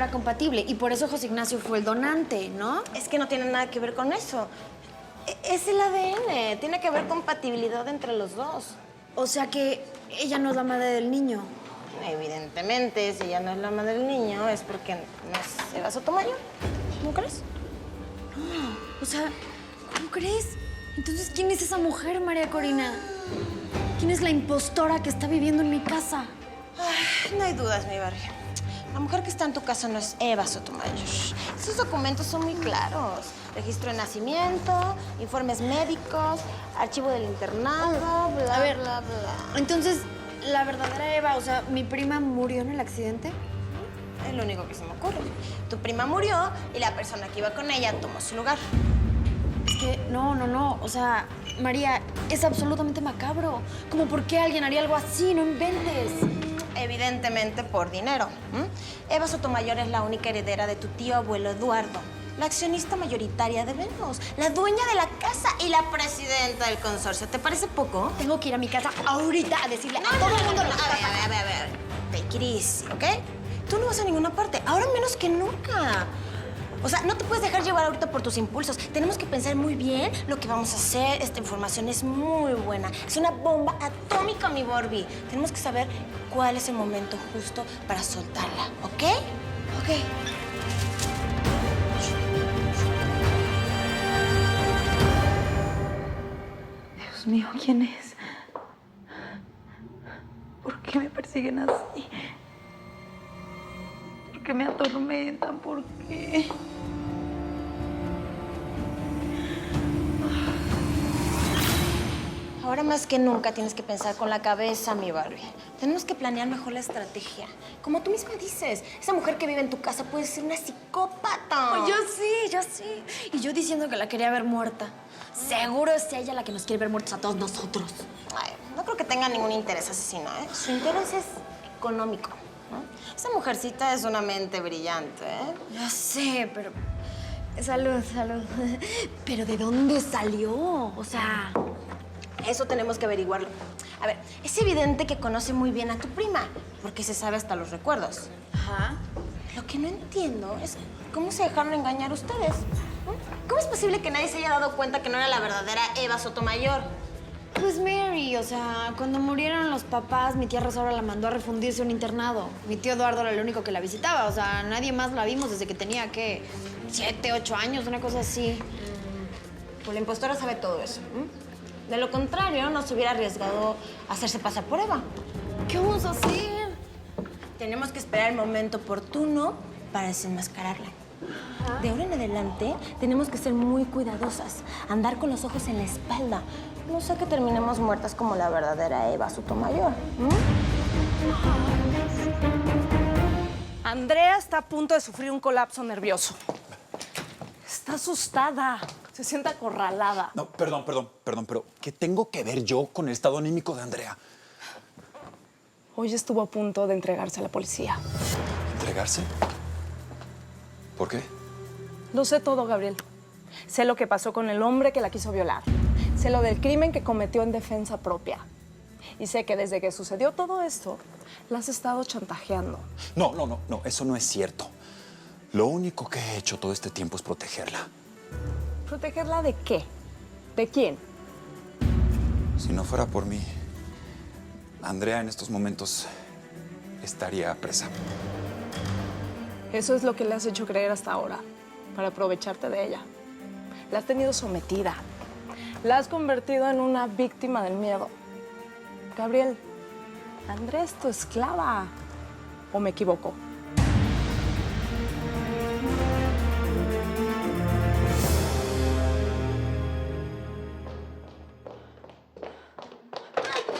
era compatible y por eso José Ignacio fue el donante, ¿no? Es que no tiene nada que ver con eso. Es el ADN, tiene que ver compatibilidad entre los dos. O sea que ella no es la madre del niño. Evidentemente, si ella no es la madre del niño, es porque no es Eva Sotomayor. ¿No crees? No, o sea, ¿cómo crees? Entonces, ¿quién es esa mujer, María Corina? ¿Quién es la impostora que está viviendo en mi casa? Ay, no hay dudas, mi Barbie. La mujer que está en tu casa no es Eva Sotomayor. Esos documentos son muy claros. Registro de nacimiento, informes médicos, archivo del internado, bla, A ver, bla, bla. Entonces, la verdadera Eva, o sea, ¿mi prima murió en el accidente? Es lo único que se me ocurre. Tu prima murió y la persona que iba con ella tomó su lugar. Es que no. O sea, María, es absolutamente macabro. Como, ¿por qué alguien haría algo así? No inventes. Evidentemente por dinero. Eva Sotomayor es la única heredera de tu tío abuelo Eduardo, la accionista mayoritaria de Venus, la dueña de la casa y la presidenta del consorcio. ¿Te parece poco? Tengo que ir a mi casa ahorita a decirle a todo el mundo lo que está pasando. A ver. Take it easy, ¿ok? Tú no vas a ninguna parte, ahora menos que nunca. O sea, no te puedes dejar llevar ahorita por tus impulsos. Tenemos que pensar muy bien lo que vamos a hacer. Esta información es muy buena. Es una bomba atómica, mi Barbie. Tenemos que saber cuál es el momento justo para soltarla, ¿ok? Ok. Dios mío, ¿quién es? ¿Por qué me persiguen así? ¿Por qué me atormentan? ¿Por qué? Ahora más que nunca tienes que pensar con la cabeza, mi Barbie. Tenemos que planear mejor la estrategia. Como tú misma dices, esa mujer que vive en tu casa puede ser una psicópata. Oh, yo sí. Y yo diciendo que la quería ver muerta. Seguro es ella la que nos quiere ver muertos a todos nosotros. Ay, no creo que tenga ningún interés asesino, ¿eh? Su interés es económico, ¿no? Esa mujercita es una mente brillante, ¿eh? Yo sé, pero... Salud. ¿Pero de dónde salió? O sea... Eso tenemos que averiguarlo. A ver, es evidente que conoce muy bien a tu prima, porque se sabe hasta los recuerdos. Ajá. Lo que no entiendo es cómo se dejaron engañar ustedes. ¿Cómo es posible que nadie se haya dado cuenta que no era la verdadera Eva Sotomayor? Pues Mary, o sea, cuando murieron los papás, mi tía Rosaura la mandó a refundirse a un internado. Mi tío Eduardo era el único que la visitaba, o sea, nadie más la vimos desde que tenía, ¿qué? 7, 8 años, una cosa así. Pues la impostora sabe todo eso. De lo contrario, no se hubiera arriesgado a hacerse pasar por Eva. ¿Qué vamos a hacer? Tenemos que esperar el momento oportuno para desenmascararla. De ahora en adelante, tenemos que ser muy cuidadosas, andar con los ojos en la espalda. No sé que terminemos muertas como la verdadera Eva Sotomayor. Andrea está a punto de sufrir un colapso nervioso. Está asustada, se siente acorralada. No, perdón, pero ¿qué tengo que ver yo con el estado anímico de Andrea? Hoy estuvo a punto de entregarse a la policía. ¿Entregarse? ¿Por qué? Lo sé todo, Gabriel. Sé lo que pasó con el hombre que la quiso violar. Sé lo del crimen que cometió en defensa propia. Y sé que desde que sucedió todo esto, la has estado chantajeando. No, eso no es cierto. Lo único que he hecho todo este tiempo es protegerla. ¿Protegerla de qué? ¿De quién? Si no fuera por mí, Andrea en estos momentos estaría presa. Eso es lo que le has hecho creer hasta ahora, para aprovecharte de ella. La has tenido sometida. La has convertido en una víctima del miedo. Gabriel, Andrea es tu esclava. ¿O me equivoco?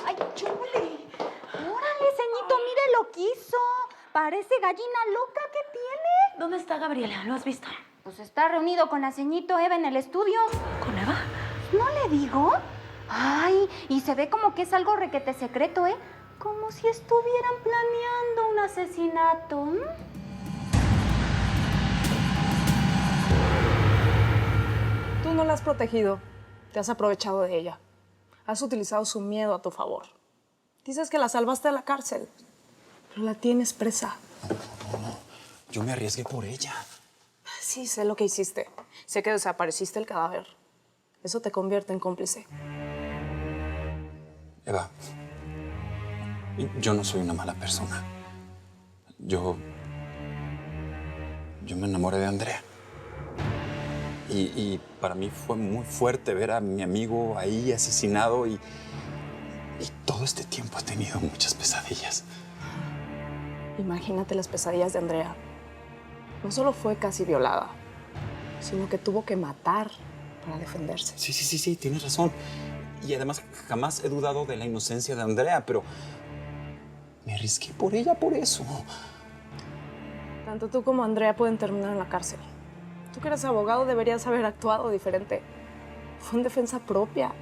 ¡Ay, chule! ¡Órale, ceñito! ¡Mire lo que hizo! Parece gallina loca. ¿Qué tiene? ¿Dónde está Gabriela? ¿Lo has visto? Pues está reunido con la ceñito Eva en el estudio. ¿Con Eva? ¿No le digo? Ay, y se ve como que es algo requete secreto, ¿eh? Como si estuvieran planeando un asesinato. Tú no la has protegido. Te has aprovechado de ella. Has utilizado su miedo a tu favor. Dices que la salvaste de la cárcel, pero la tienes presa. Yo me arriesgué por ella. Sí, sé lo que hiciste. Sé que desapareciste el cadáver. Eso te convierte en cómplice. Eva, yo no soy una mala persona. Yo me enamoré de Andrea. Y para mí fue muy fuerte ver a mi amigo ahí asesinado y todo este tiempo he tenido muchas pesadillas. Imagínate las pesadillas de Andrea. No solo fue casi violada, sino que tuvo que matar para defenderse. Sí, tienes razón. Y además jamás he dudado de la inocencia de Andrea, pero me arriesgué por ella por eso. Tanto tú como Andrea pueden terminar en la cárcel. Tú que eres abogado deberías haber actuado diferente. Fue en defensa propia.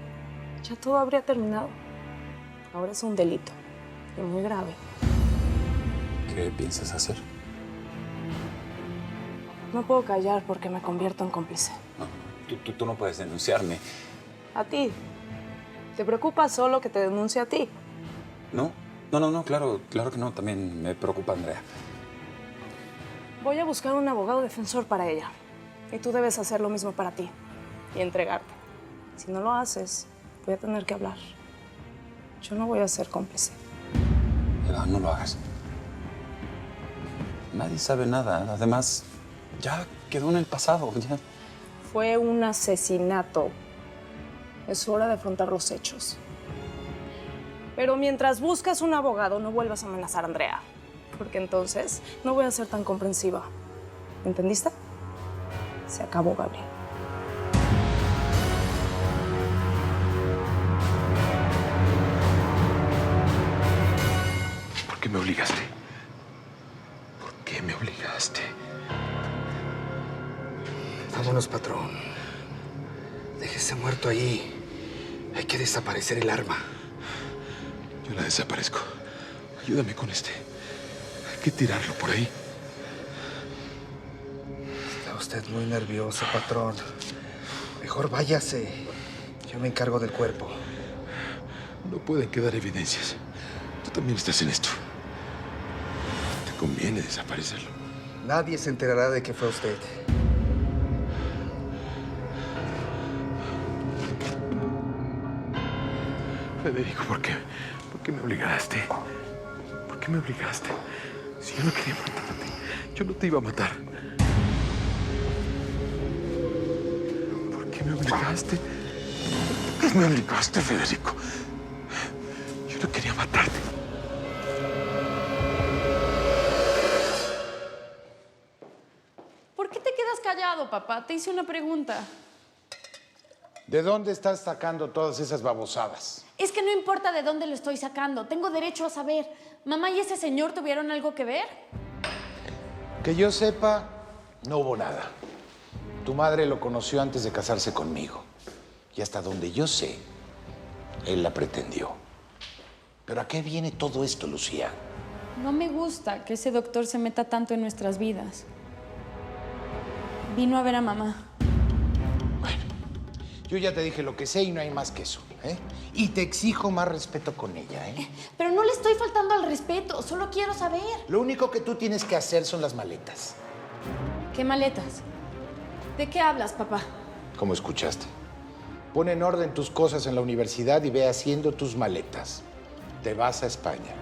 Ya todo habría terminado. Ahora es un delito. Y muy grave. ¿Qué piensas hacer? No puedo callar porque me convierto en cómplice. No, tú no puedes denunciarme. A ti. ¿Te preocupa solo que te denuncie a ti? ¿No? No, claro que no. También me preocupa Andrea. Voy a buscar un abogado defensor para ella. Y tú debes hacer lo mismo para ti. Y entregarte. Si no lo haces, voy a tener que hablar. Yo no voy a ser cómplice. Eva, no lo hagas. Nadie sabe nada. Además, ya quedó en el pasado. Ya. Fue un asesinato. Es hora de afrontar los hechos. Pero mientras buscas un abogado, no vuelvas a amenazar a Andrea. Porque entonces no voy a ser tan comprensiva. ¿Entendiste? Se acabó, Gabriel. ¿Por qué me obligaste? ¿Por qué me obligaste? Vámonos, patrón. Déjese muerto ahí. Hay que desaparecer el arma. Yo la desaparezco. Ayúdame con este. Hay que tirarlo por ahí. Está usted muy nervioso, patrón. Mejor váyase. Yo me encargo del cuerpo. No pueden quedar evidencias. Tú también estás en esto. Te conviene desaparecerlo. Nadie se enterará de que fue usted. Federico, ¿por qué me obligaste? ¿Por qué me obligaste? Si yo no quería matarte, yo no te iba a matar. ¿Por qué me obligaste? ¿Por qué me obligaste, Federico? Yo no quería matarte. ¿Por qué te quedas callado, papá? Te hice una pregunta. ¿De dónde estás sacando todas esas babosadas? Es que no importa de dónde lo estoy sacando. Tengo derecho a saber. ¿Mamá y ese señor tuvieron algo que ver? Que yo sepa, no hubo nada. Tu madre lo conoció antes de casarse conmigo. Y hasta donde yo sé, él la pretendió. ¿Pero a qué viene todo esto, Lucía? No me gusta que ese doctor se meta tanto en nuestras vidas. Vino a ver a mamá. Bueno, yo ya te dije lo que sé y no hay más que eso, ¿eh? Y te exijo más respeto con ella, ¿eh? Pero no le estoy faltando al respeto. Solo quiero saber. Lo único que tú tienes que hacer son las maletas. ¿Qué maletas? ¿De qué hablas, papá? ¿Cómo escuchaste? Pon en orden tus cosas en la universidad y ve haciendo tus maletas. Te vas a España.